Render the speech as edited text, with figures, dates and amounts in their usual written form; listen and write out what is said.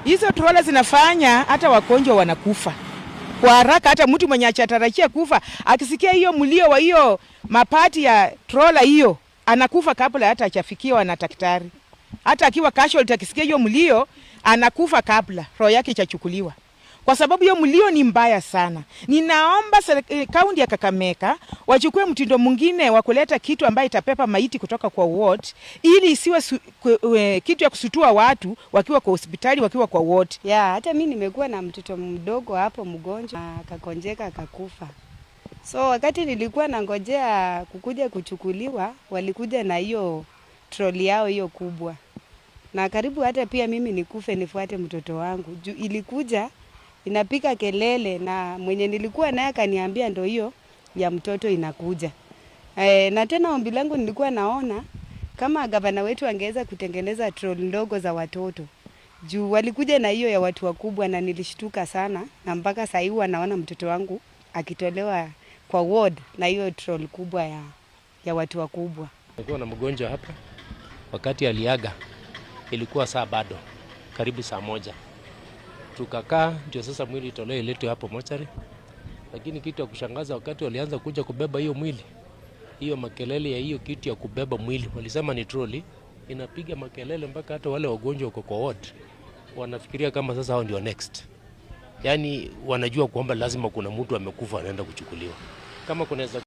Hizo trola zinafanya hata wagonjwa wanakufa kwa haraka. Hata mtu mwenye achatarajia kufa akisikia hiyo mlio wa hiyo mapati ya trola hiyo anakufa kabla hata hajafikiwa na daktari. Hata akiwa casualty akisikia hiyo mlio anakufa kabla roho yake ichachukuliwa. Kwa sababu hiyo mlio ni mbaya sana. Ninaomba kaunti ya Kakamega wachukue mtindo mwingine wa kuleta kitu ambaye itapepa maiti kutoka kwa ward ili isiwe kitu ya kusutua watu wakiwa kwa hospitali wakiwa kwa ward. Hata mimi nimekuwa na mtoto mdogo hapo mgonjwa akakonjeka akakufa. So wakati nilikuwa nangojea kukuja kuchukuliwa, walikuja na hiyo troli yao hiyo kubwa. Na karibu hata pia mimi nikufe nifuate mtoto wangu. Ilikuja inapika kelele na mwenye nilikuwa naye akaniambia ndio hiyo ya mtoto inakuja. Na tena ombi langu nilikuwa naona kama gavana wetu angeweza kutengeneza troli ndogo za watoto. Juu walikuja na hiyo ya watu wakubwa na nilishtuka sana na mpaka sasa hivi naona mtoto wangu akitolewa kwa ward na hiyo troli kubwa ya watu wakubwa. Nilikuwa na mgonjwa hapa wakati aliaga ilikuwa saa bado karibu saa 1. Tukakaa ndio sasa mwili itolewe iletwe hapo mochari. Lakini kitu ya kushangaza wakati walianza kuja kubeba hiyo mwili, hiyo makelele ya hiyo kitu ya kubeba mwili, walisema ni troli, inapiga makelele mpaka hata wale wagonjwa wako kwa ward wanafikiria kama sasa hao ndio next. Yaani wanajua kwamba lazima kuna mtu amekufa anaenda kuchukuliwa. Kama kunaweza